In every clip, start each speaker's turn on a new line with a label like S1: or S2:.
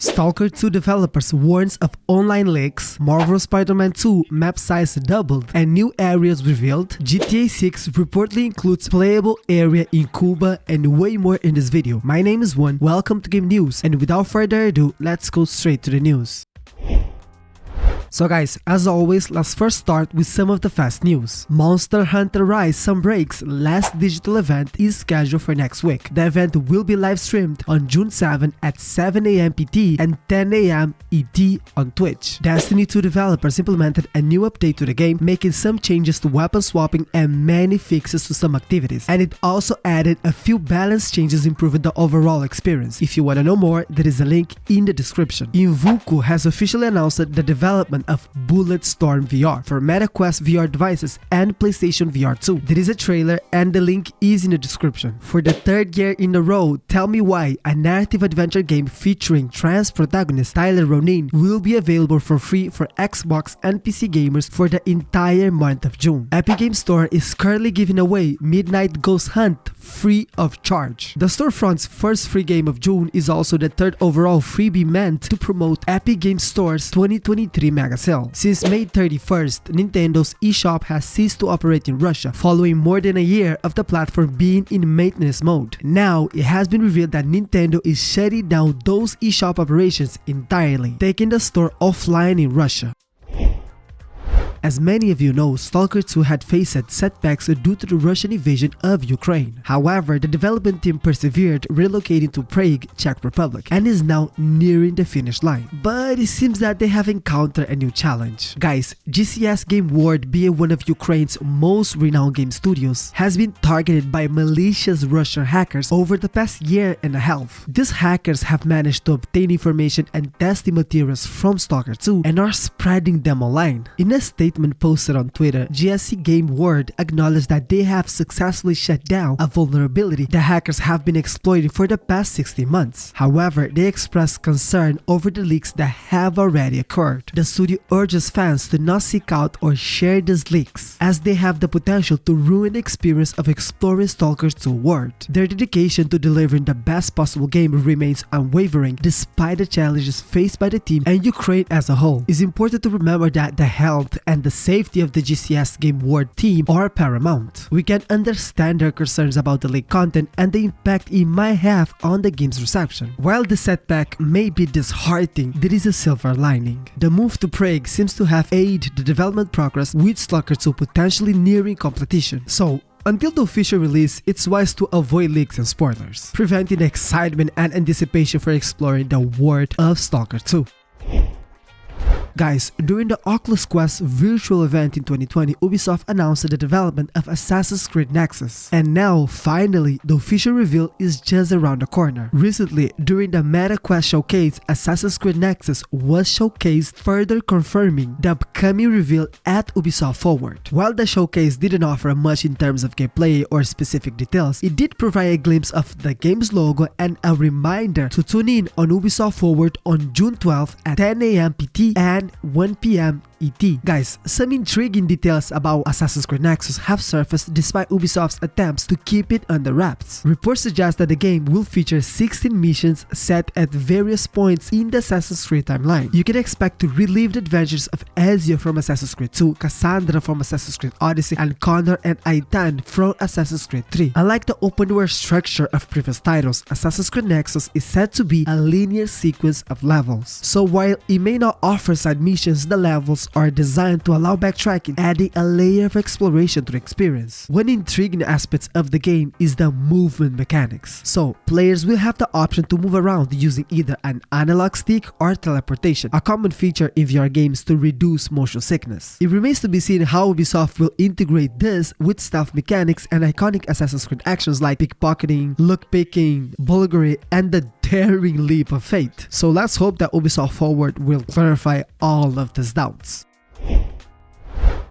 S1: Stalker 2 developers warns of online leaks, Marvel Spider-Man 2 map size doubled, and new areas revealed. GTA 6 reportedly includes playable area in Cuba, and way more in this video. My name is Juan, welcome to Game News, and without further ado, let's go straight to the news. So guys, as always, let's first start with some of the fast news. Monster Hunter Rise Sunbreak's last digital event is scheduled for next week. The event will be live streamed on June 7 at 7 AM PT and 10 AM ET on Twitch. Destiny 2 developers implemented a new update to the game, making some changes to weapon swapping and many fixes to some activities. And it also added a few balance changes, improving the overall experience. If you want to know more, there is a link in the description. Invuku has officially announced the development of Bulletstorm VR for MetaQuest VR devices and PlayStation VR 2. There is a trailer and the link is in the description. For the third year in a row, Tell Me Why, a narrative adventure game featuring trans protagonist Tyler Ronin, will be available for free for Xbox and PC gamers for the entire month of June. Epic Games Store is currently giving away Midnight Ghost Hunt free of charge. The storefront's first free game of June is also the third overall freebie meant to promote Epic Games Store's 2023 mega sale. Since May 31st, Nintendo's eShop has ceased to operate in Russia, following more than a year of the platform being in maintenance mode. Now, it has been revealed that Nintendo is shutting down those eShop operations entirely, taking the store offline in Russia. As many of you know, Stalker 2 had faced setbacks due to the Russian invasion of Ukraine. However, the development team persevered, relocating to Prague, Czech Republic, and is now nearing the finish line. But it seems that they have encountered a new challenge. Guys, GCS Game World, being one of Ukraine's most renowned game studios, has been targeted by malicious Russian hackers over the past year and a half. These hackers have managed to obtain information and testing materials from Stalker 2 and are spreading them online. In a statement posted on Twitter, GSC Game World acknowledged that they have successfully shut down a vulnerability the hackers have been exploiting for the past 60 months. However, they expressed concern over the leaks that have already occurred. The studio urges fans to not seek out or share these leaks, as they have the potential to ruin the experience of exploring Stalker 2 world. Their dedication to delivering the best possible game remains unwavering despite the challenges faced by the team and Ukraine as a whole. It's important to remember that the health and the safety of the GCS Game World team are paramount. We can understand their concerns about the leaked content and the impact it might have on the game's reception. While the setback may be disheartening, there is a silver lining. The move to Prague seems to have aided the development progress, with Stalker 2 potentially nearing completion. So, until the official release, it's wise to avoid leaks and spoilers, preventing the excitement and anticipation for exploring the world of Stalker 2. Guys, during the Oculus Quest virtual event in 2020, Ubisoft announced the development of Assassin's Creed Nexus. And now, finally, the official reveal is just around the corner. Recently, during the MetaQuest showcase, Assassin's Creed Nexus was showcased, further confirming the upcoming reveal at Ubisoft Forward. While the showcase didn't offer much in terms of gameplay or specific details, it did provide a glimpse of the game's logo and a reminder to tune in on Ubisoft Forward on June 12th at 10 AM PT and 1 PM ET. Guys, some intriguing details about Assassin's Creed Nexus have surfaced despite Ubisoft's attempts to keep it under wraps. Reports suggest that the game will feature 16 missions set at various points in the Assassin's Creed timeline. You can expect to relive the adventures of Ezio from Assassin's Creed 2, Cassandra from Assassin's Creed Odyssey, and Connor and Aitan from Assassin's Creed 3. Unlike the open-world structure of previous titles, Assassin's Creed Nexus is said to be a linear sequence of levels. So while it may not offer side missions, the levels are designed to allow backtracking, adding a layer of exploration to the experience. One intriguing aspect of the game is the movement mechanics. So, players will have the option to move around using either an analog stick or teleportation, a common feature in VR games to reduce motion sickness. It remains to be seen how Ubisoft will integrate this with stealth mechanics and iconic Assassin's Creed actions like pickpocketing, lockpicking, bulgari, and the daring leap of faith. So let's hope that Ubisoft Forward will clarify all of these doubts.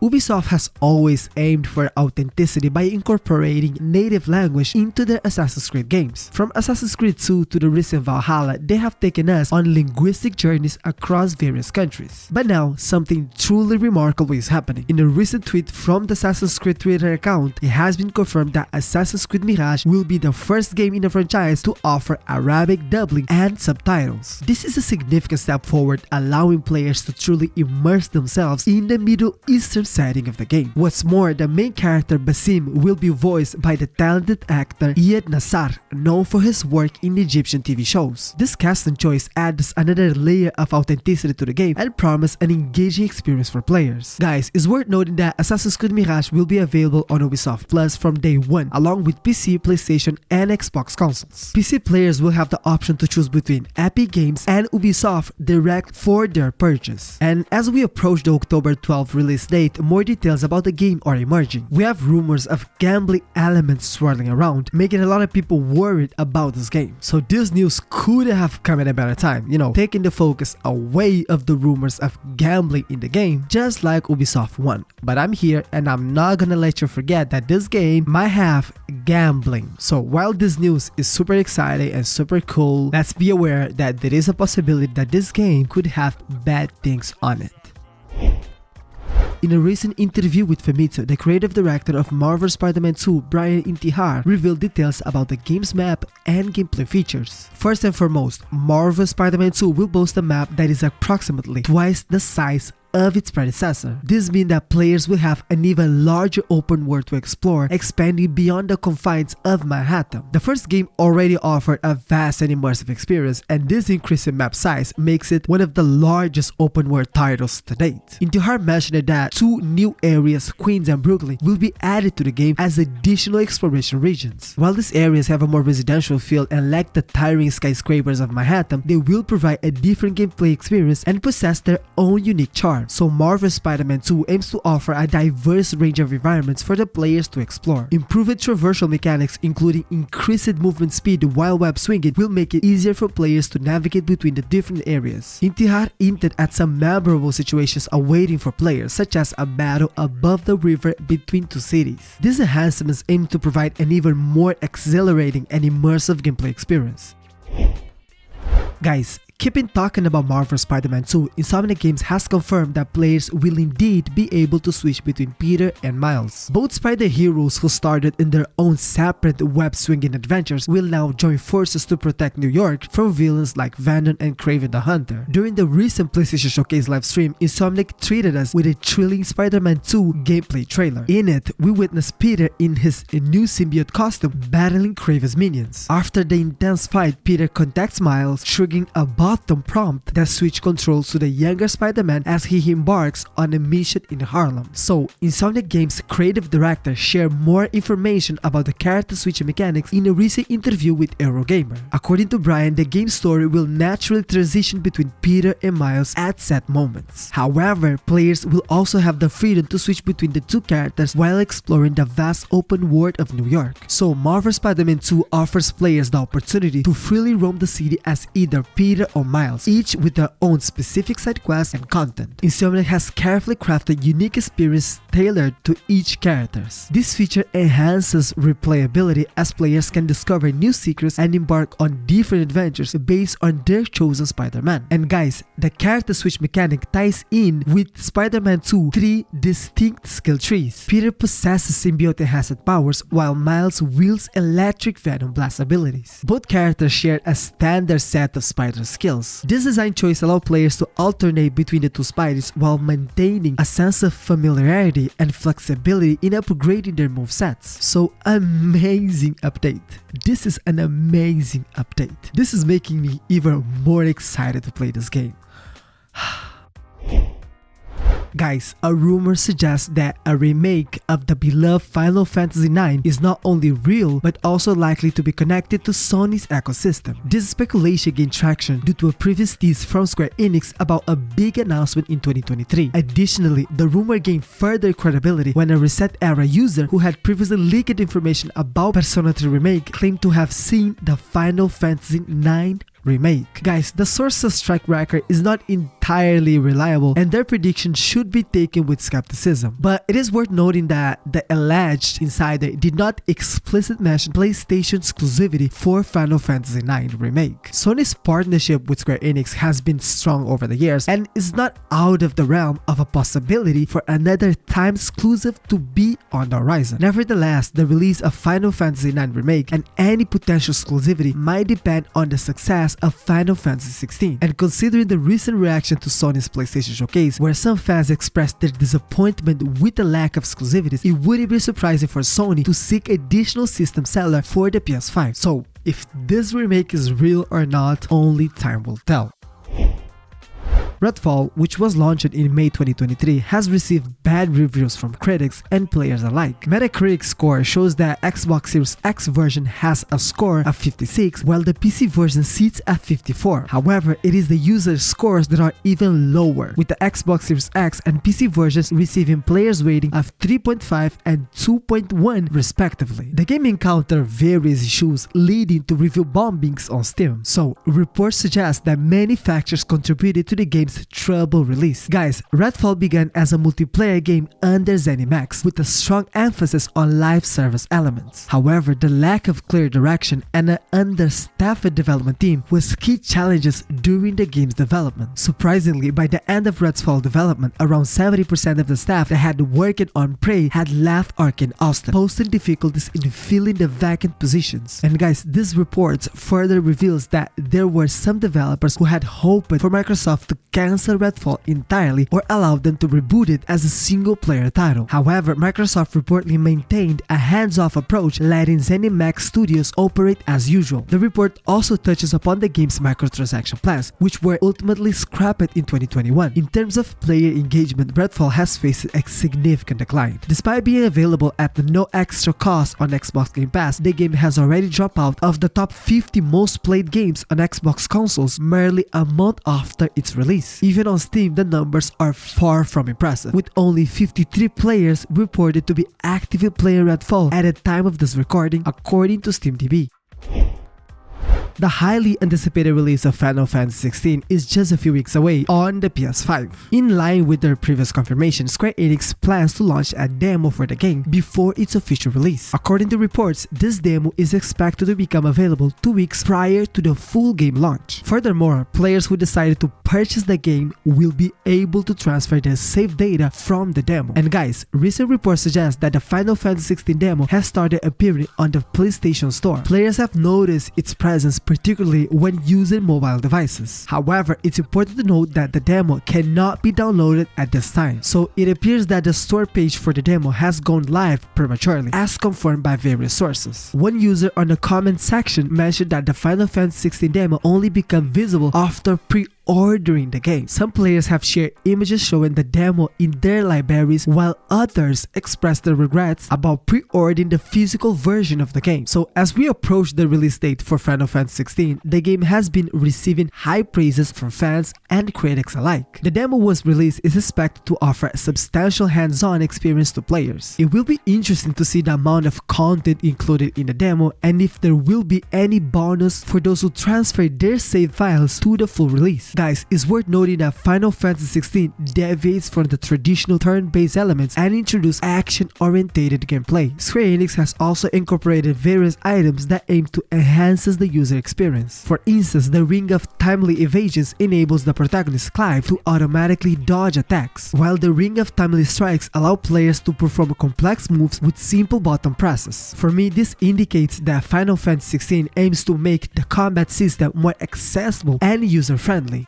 S1: Ubisoft has always aimed for authenticity by incorporating native language into their Assassin's Creed games. From Assassin's Creed 2 to the recent Valhalla, they have taken us on linguistic journeys across various countries. But now, something truly remarkable is happening. In a recent tweet from the Assassin's Creed Twitter account, it has been confirmed that Assassin's Creed Mirage will be the first game in the franchise to offer Arabic dubbing and subtitles. This is a significant step forward, allowing players to truly immerse themselves in the Middle Eastern setting of the game. What's more, the main character Basim will be voiced by the talented actor Iyad Nassar, known for his work in Egyptian TV shows. This casting choice adds another layer of authenticity to the game and promises an engaging experience for players. Guys, it's worth noting that Assassin's Creed Mirage will be available on Ubisoft Plus from day one, along with PC, PlayStation, and Xbox consoles. PC players will have the option to choose between Epic Games and Ubisoft Direct for their purchase. And as we approach the October 12th release date, more details about the game are emerging. We have rumors of gambling elements swirling around, making a lot of people worried about this game. So this news could have come at a better time, taking the focus away of the rumors of gambling in the game, just like Ubisoft One. But I'm here and I'm not gonna let you forget that this game might have gambling. So while this news is super exciting and super cool, let's be aware that there is a possibility that this game could have bad things on it. In a recent interview with Famitsu, the creative director of Marvel Spider-Man 2, Brian Intihar, revealed details about the game's map and gameplay features. First and foremost, Marvel Spider-Man 2 will boast a map that is approximately twice the size of its predecessor. This means that players will have an even larger open world to explore, expanding beyond the confines of Manhattan. The first game already offered a vast and immersive experience, and this increase in map size makes it one of the largest open world titles to date. Intihar mentioned that 2 new areas, Queens and Brooklyn, will be added to the game as additional exploration regions. While these areas have a more residential feel and lack the tiring skyscrapers of Manhattan, they will provide a different gameplay experience and possess their own unique charm. So Marvel Spider-Man 2 aims to offer a diverse range of environments for the players to explore. Improved traversal mechanics, including increased movement speed while web swinging, will make it easier for players to navigate between the different areas. Intihar hinted at some memorable situations awaiting for players, such as a battle above the river between 2 cities. These enhancements aim to provide an even more exhilarating and immersive gameplay experience. Guys, keeping talking about Marvel Spider-Man 2, Insomniac Games has confirmed that players will indeed be able to switch between Peter and Miles. Both Spider heroes who started in their own separate web-swinging adventures will now join forces to protect New York from villains like Venom and Kraven the Hunter. During the recent PlayStation Showcase livestream, Insomniac treated us with a thrilling Spider-Man 2 gameplay trailer. In it, we witnessed Peter in his new symbiote costume battling Kraven's minions. After the intense fight, Peter contacts Miles, triggering a button prompt that switch controls to the younger Spider-Man as he embarks on a mission in Harlem. So, Insomniac Games' creative director shared more information about the character switching mechanics in a recent interview with Eurogamer. According to Brian, the game's story will naturally transition between Peter and Miles at set moments. However, players will also have the freedom to switch between the 2 characters while exploring the vast open world of New York. So, Marvel Spider-Man 2 offers players the opportunity to freely roam the city as either Peter or Miles, each with their own specific side quests and content. Insomniac has carefully crafted unique experience tailored to each character. This feature enhances replayability as players can discover new secrets and embark on different adventures based on their chosen Spider-Man. And guys, the character switch mechanic ties in with Spider-Man 2's 3 distinct skill trees. Peter possesses symbiote enhanced powers while Miles wields electric Venom blast abilities. Both characters share a standard set of spider skills. This design choice allows players to alternate between the 2 Spideys while maintaining a sense of familiarity and flexibility in upgrading their movesets. So amazing update. This is an amazing update. This is making me even more excited to play this game. Guys, a rumor suggests that a remake of the beloved Final Fantasy IX is not only real but also likely to be connected to Sony's ecosystem. This speculation gained traction due to a previous tease from Square Enix about a big announcement in 2023. Additionally, the rumor gained further credibility when a Reset Era user who had previously leaked information about Persona 3 Remake claimed to have seen the Final Fantasy IX remake. Guys, the source's track record is not entirely reliable, and their prediction should be taken with skepticism. But it is worth noting that the alleged insider did not explicitly mention PlayStation exclusivity for Final Fantasy IX Remake. Sony's partnership with Square Enix has been strong over the years and is not out of the realm of a possibility for another time exclusive to be on the horizon. Nevertheless, the release of Final Fantasy IX Remake and any potential exclusivity might depend on the success of Final Fantasy XVI. And considering the recent reaction to Sony's PlayStation Showcase, where some fans expressed their disappointment with the lack of exclusivities, it wouldn't be surprising for Sony to seek additional system seller for the PS5. So, if this remake is real or not, only time will tell. Redfall, which was launched in May 2023, has received bad reviews from critics and players alike. Metacritic score shows that Xbox Series X version has a score of 56, while the PC version sits at 54. However, it is the user scores that are even lower, with the Xbox Series X and PC versions receiving players rating of 3.5 and 2.1 respectively. The game encountered various issues leading to review bombings on Steam, so reports suggest that many factors contributed to the game's trouble release. Guys, Redfall began as a multiplayer game under ZeniMax with a strong emphasis on live service elements. However, the lack of clear direction and an understaffed development team was key challenges during the game's development. Surprisingly, by the end of Redfall development, around 70% of the staff that had worked on Prey had left Arcane Austin, posting difficulties in filling the vacant positions. And guys, this report further reveals that there were some developers who had hoped for Microsoft to cancel Redfall entirely or allow them to reboot it as a single-player title. However, Microsoft reportedly maintained a hands-off approach, letting ZeniMax Studios operate as usual. The report also touches upon the game's microtransaction plans, which were ultimately scrapped in 2021. In terms of player engagement, Redfall has faced a significant decline. Despite being available at no extra cost on Xbox Game Pass, the game has already dropped out of the top 50 most played games on Xbox consoles merely a month after its release. Even on Steam, the numbers are far from impressive, with only 53 players reported to be actively playing Redfall at the time of this recording, according to SteamDB. The highly anticipated release of Final Fantasy XVI is just a few weeks away on the PS5. In line with their previous confirmation, Square Enix plans to launch a demo for the game before its official release. According to reports, this demo is expected to become available 2 weeks prior to the full game launch. Furthermore, players who decided to purchase the game will be able to transfer their save data from the demo. And guys, recent reports suggest that the Final Fantasy XVI demo has started appearing on the PlayStation Store. Players have noticed its presence particularly when using mobile devices. However, it's important to note that the demo cannot be downloaded at this time, so it appears that the store page for the demo has gone live prematurely, as confirmed by various sources. One user on the comment section mentioned that the Final Fantasy XVI demo only became visible after pre-ordering the game. Some players have shared images showing the demo in their libraries, while others expressed their regrets about pre-ordering the physical version of the game. So as we approach the release date for Final Fantasy XVI, the game has been receiving high praises from fans and critics alike. The demo was released is expected to offer a substantial hands-on experience to players. It will be interesting to see the amount of content included in the demo and if there will be any bonus for those who transfer their save files to the full release. Guys, it's worth noting that Final Fantasy XVI deviates from the traditional turn-based elements and introduces action-oriented gameplay. Square Enix has also incorporated various items that aim to enhance the user experience. For instance, the Ring of Timely Evasions enables the protagonist Clive to automatically dodge attacks, while the Ring of Timely Strikes allow players to perform complex moves with simple button presses. For me, this indicates that Final Fantasy XVI aims to make the combat system more accessible and user-friendly.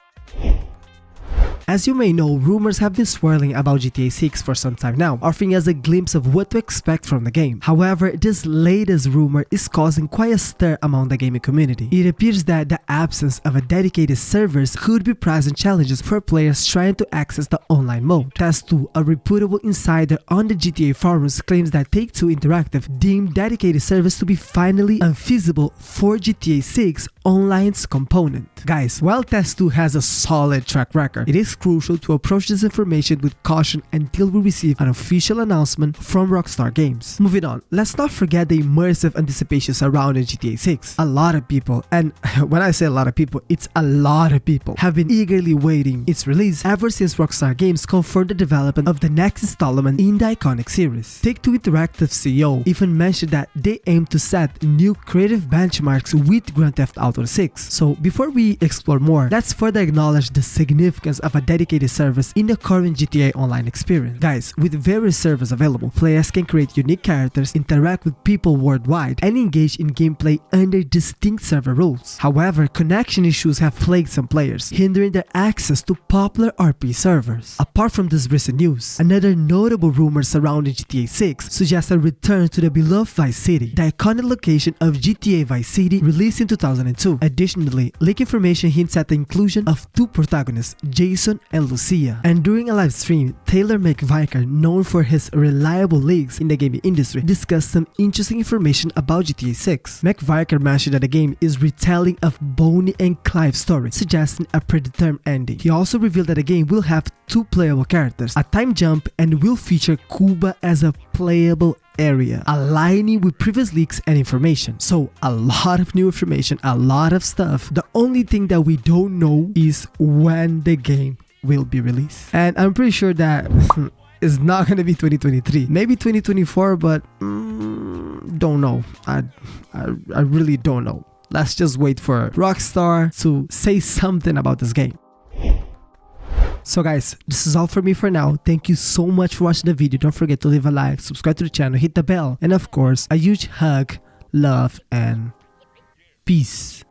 S1: As you may know, rumors have been swirling about GTA 6 for some time now, offering us a glimpse of what to expect from the game. However, this latest rumor is causing quite a stir among the gaming community. It appears that the absence of a dedicated servers could be present challenges for players trying to access the online mode. Test2, a reputable insider on the GTA forums, claims that Take-Two Interactive deemed dedicated servers to be finally unfeasible for GTA 6 online's component. Guys, while Test2 has a solid track record, it is crucial to approach this information with caution until we receive an official announcement from Rockstar Games. Moving on, let's not forget the immersive anticipation surrounding GTA 6. A lot of people, and when I say a lot of people, it's a lot of people, have been eagerly waiting its release ever since Rockstar Games confirmed the development of the next installment in the iconic series. Take-Two Interactive CEO even mentioned that they aim to set new creative benchmarks with Grand Theft Auto 6. So before we explore more, let's further acknowledge the significance of a dedicated service in the current GTA Online experience. Guys, with various servers available, players can create unique characters, interact with people worldwide, and engage in gameplay under distinct server rules. However, connection issues have plagued some players, hindering their access to popular RP servers. Apart from this recent news, another notable rumor surrounding GTA 6 suggests a return to the beloved Vice City, the iconic location of GTA Vice City released in 2002. Additionally, leak information hints at the inclusion of two protagonists, Jason and Lucia. And during a live stream, Taylor McVicker, known for his reliable leaks in the gaming industry, discussed some interesting information about GTA 6. McVicker mentioned that the game is retelling of Bonnie and Clyde's story, suggesting a predetermined ending. He also revealed that the game will have two playable characters, a time jump, and will feature Cuba as a playable area, aligning with previous leaks and information. So a lot of new information, a lot of stuff. The only thing that we don't know is when the game will be released. And I'm pretty sure that it's not gonna be 2023, maybe 2024, but don't know. I really don't know. Let's just wait for Rockstar to say something about this game. So guys, this is all for me for now. Thank you so much for watching the video. Don't forget to leave a like, subscribe to the channel, hit the bell, and of course, a huge hug, love, and peace.